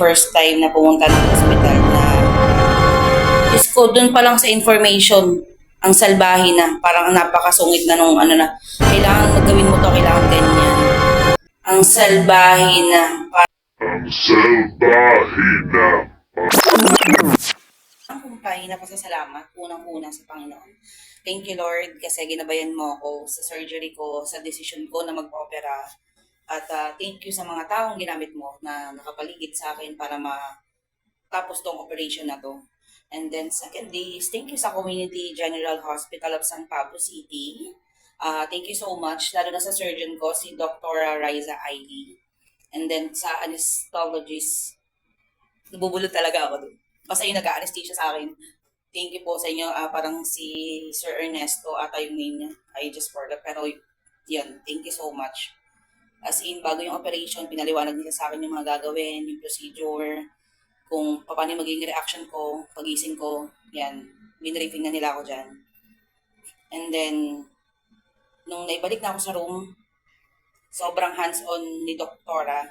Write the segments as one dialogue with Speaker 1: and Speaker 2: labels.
Speaker 1: First time na pumunta ng hospital na Diyos ko, dun pa lang sa information, ang salbahe na, parang napakasungit na nung ano na, kailangan magawin mo to, kailangan ganyan. Ang salbahe na,
Speaker 2: Ang salbahe na.
Speaker 1: ang kumpay na pasasalamat, unang-una sa Panginoon. Thank you Lord kasi ginabayan mo ako sa surgery ko, sa decision ko na magpa-opera. At thank you sa mga taong ginamit mo na nakapaligid sa akin para matapos tong operation na to. And then secondly, thank you sa Community General Hospital of San Pablo City. Thank you so much, lalo na sa surgeon ko, si Dr. Riza Ailey. And then sa anesthetologist, nabubulol talaga ako dun. Basta yung nag-anesthesia sa akin. Thank you po sa inyo. Parang si Sir Ernesto ata yung name niya. I just forgot. Pero yun, thank you so much. As in, bago yung operation, pinaliwanag nila sa akin yung mga gagawin, yung procedure, kung paano yung magiging reaction ko, pagising ko, yan. Binriefing na nila ako dyan. And then, nung naibalik na ako sa room, sobrang hands-on ni Doktora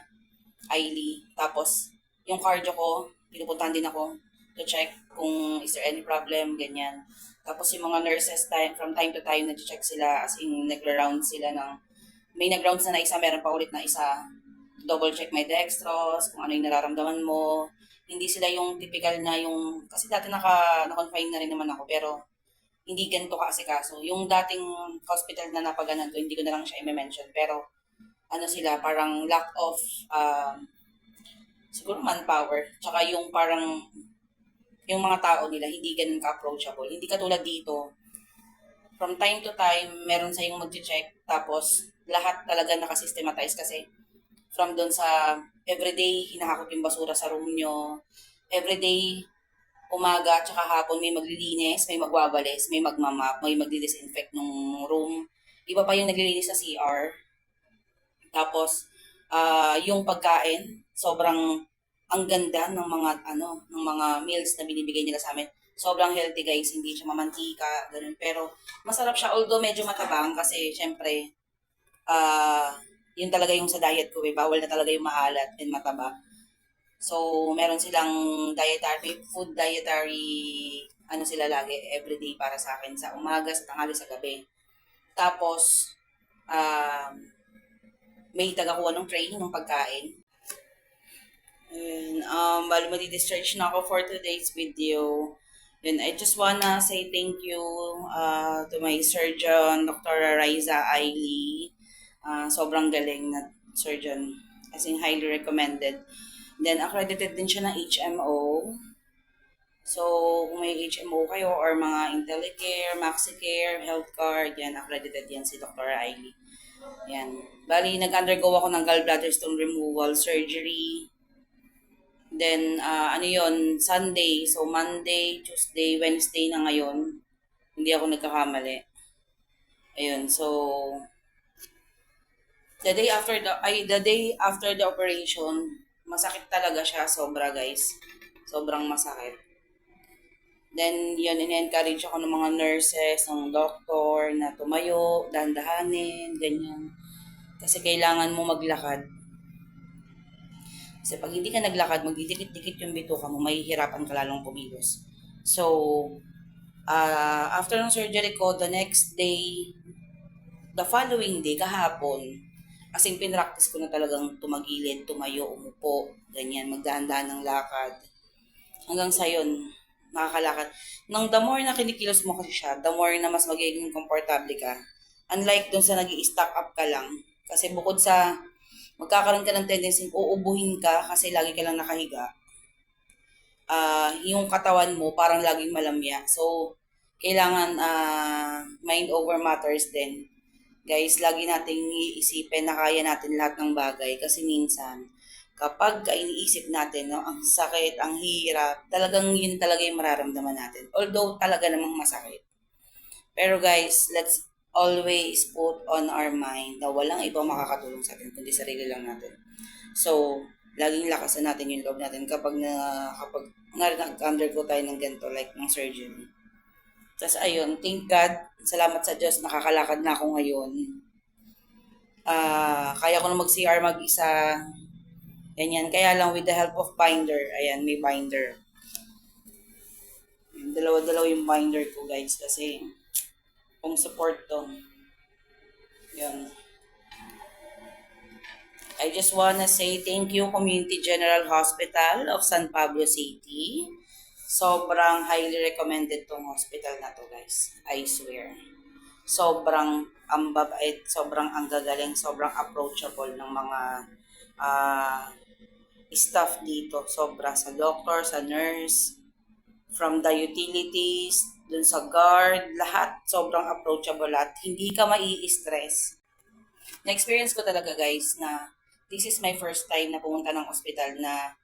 Speaker 1: Ailey. Tapos, yung cardio ko, pinupuntahan din ako to check kung is there any problem, ganyan. Tapos yung mga nurses from time to time, nag-check sila, as in nagra-round sila ng, may nag-rounds na isa, meron pa ulit na isa, double check my dextrose, kung ano yung nararamdaman mo. Hindi sila yung typical na yung, kasi dati na-confine na rin naman ako, pero hindi ganito kaasikaso. Yung dating hospital na napaganan ko, hindi ko na lang siya i-mention, pero ano sila, parang lack of, siguro manpower, tsaka yung parang, yung mga tao nila, hindi ganun ka-approachable. Hindi katulad dito, from time to time, meron sa yung mag-check, tapos lahat talaga nakasystematize kasi from doon sa everyday, hinahakot yung basura sa room nyo, everyday, umaga, tsaka hapon, may maglilinis, may magwawalis, may magmamap, may magdi-disinfect ng room. Iba pa yung naglilinis sa CR. Tapos, yung pagkain, sobrang ang ganda ng mga ng mga meals na binibigay nila sa amin. Sobrang healthy guys, hindi siya mamantika, ganun. Pero masarap siya although medyo matabang kasi syempre yun talaga yung sa diet ko eh. Bawal na talaga yung maalat and mataba. So, meron silang food dietary, sila lagi, everyday para sa akin, sa umaga, sa tanghali, sa gabi. Tapos, may tagakuha ng tray ng pagkain. And, bali madi-discharge na ako for today's video. And I just wanna say thank you to my surgeon, Dr. Riza Ailey. Sobrang galing na surgeon. As in, highly recommended. Then, accredited din siya ng HMO. So, kung may HMO kayo or mga IntelliCare, MaxiCare, Health Card, yan, accredited yan si Dr. Ailey. Yan. Bali, nag-undergo ako ng gallbladder stone removal surgery. Then, Sunday. So, Monday, Tuesday, Wednesday na ngayon. Hindi ako nagkakamali. Ayun, so, the day after the operation, masakit talaga siya, sobra guys. Sobrang masakit. Then, yun, in-encourage ako ng mga nurses, ng doktor na tumayo, dahan-dahanin, ganyan. Kasi kailangan mo maglakad. Kasi pag hindi ka naglakad, magdidikit-dikit yung bituka mo, mahihirapan ka lalong kumilos. So, after ng surgery ko, the next day, the following day, kahapon, as in pinractice ko na talagang tumagilid, tumayo, umupo, ganyan, magdahan-dahan ng lakad. Hanggang sa yun, makakalakad. Nang the more na kinikilos mo kasi siya, the more na mas magiging komportable ka. Unlike dun sa nag-i-stack up ka lang. Kasi bukod sa magkakaroon ka ng tendency, uubuhin ka kasi lagi ka lang nakahiga. Yung katawan mo parang laging malamya. So, kailangan mind over matters din. Guys, lagi nating iisipin na kaya natin lahat ng bagay kasi minsan, kapag iniisip natin, no, ang sakit, ang hirap, talagang yun talaga yung mararamdaman natin. Although talaga namang masakit. Pero guys, let's always put on our mind na walang ibang makakatulong sa atin kundi sarili lang natin. So, laging lakasan natin yung loob natin kapag nag-undergo tayo ng ganito like ng surgery. Tapos ayun, thank God, salamat sa Diyos, nakakalakad na ako ngayon. Kaya ko na mag-CR mag-isa. Ganyan. Kaya lang with the help of binder. Ayan, may binder. Dalawa-dalawa yung binder ko guys kasi kung support to. Yan. I just wanna say thank you Community General Hospital of San Pablo City. Sobrang highly recommended tong hospital na to guys. I swear. Sobrang ang babait, sobrang ang gagaling, sobrang approachable ng mga ah, staff dito. Sobra sa doctor, sa nurse, from the utilities, dun sa guard, lahat sobrang approachable at hindi ka mai-stress. Na-experience ko talaga guys na this is my first time na pumunta ng ospital na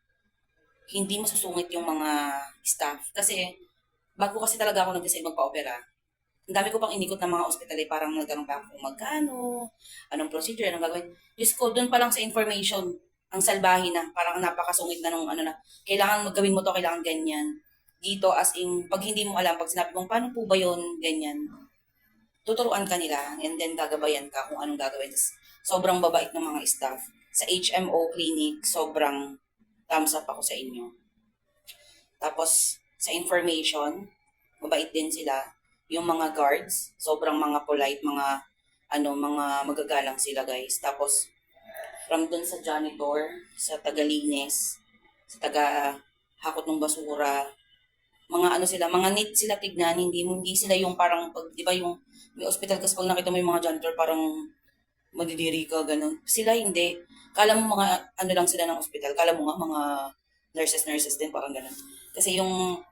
Speaker 1: hindi masusungit yung mga staff. Kasi bago kasi talaga ako nag-decide magpa-opera, ang dami ko pang inikot ng mga ospital eh, parang nagtanong pa ako kung magkano, anong procedure, anong gagawin. Diyos ko, doon pa lang sa information, ang salbahin na, parang napakasungit na nung ano na, kailangan magawin mo to, kailangan ganyan. Dito, as in, pag hindi mo alam, pag sinabi mong, paano po ba yun, ganyan, tuturuan ka nila, and then gagabayan ka kung anong gagawin. Tapos, sobrang babait ng mga staff. Sa HMO clinic, sobrang thumbs up ako sa inyo. Tapos, sa information, mabait din sila. Yung mga guards, sobrang mga polite, mga magagalang sila guys. Tapos, from dun sa janitor, sa tagalinis, sa taga hakot ng basura, mga ano sila, mga neat sila tignan, hindi sila yung parang pag, di ba yung may hospital kasi pag nakita mo yung mga janitor parang madidiri ka, ganun. Sila hindi. Kala mo mga ano lang sila ng hospital, kala mo nga mga nurses din, parang ganun. Kasi yung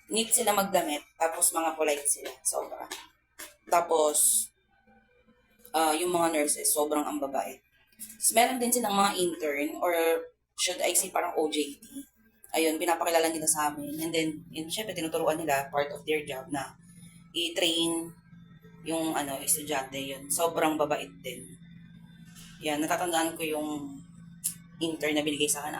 Speaker 1: neat sila magdamit, tapos mga polite sila, sobra. Tapos, yung mga nurses, sobrang ang babae. Tapos meron din silang mga intern, or should I say parang OJT. Ayun, pinapakilala nila sa amin. And then, yun, syempre, tinuturuan nila, part of their job na i-train yung estudyante yun. Sobrang babait din. Yan, natatandaan ko yung intern na binigay sa akin.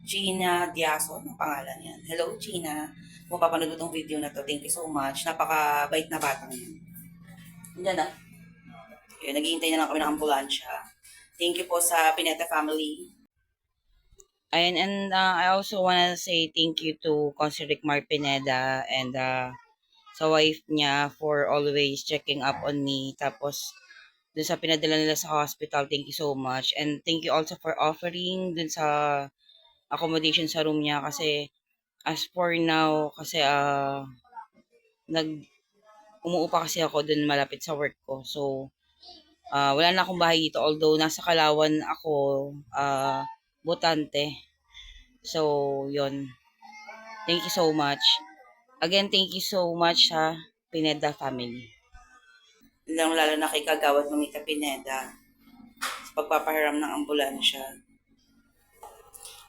Speaker 1: Gina Diaso, ang pangalan yan. Hello, Gina. Kung papanood mo tong video na to, thank you so much. Napaka-bait na batang yan. Yan na. Yun, naghihintay na lang kami ng ambulansya. Thank you po sa Pineta family. Ayan, and I also wanna say thank you to Consul Rick Mar Pineda and sa wife niya for always checking up on me. Tapos, dun sa pinadala nila sa hospital, thank you so much. And thank you also for offering dun sa accommodation sa room niya kasi as for now, kasi nag umuupa kasi ako dun malapit sa work ko. So, wala na akong bahay dito. Although, nasa Kalawan ako, botante. So, yon. Thank you so much. Again, thank you so much sa Pineda family. Lalo na kay Kagawad Mamita Pineda sa pagpapahiram ng ambulansya.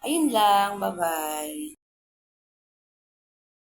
Speaker 1: Ayun lang, bye-bye.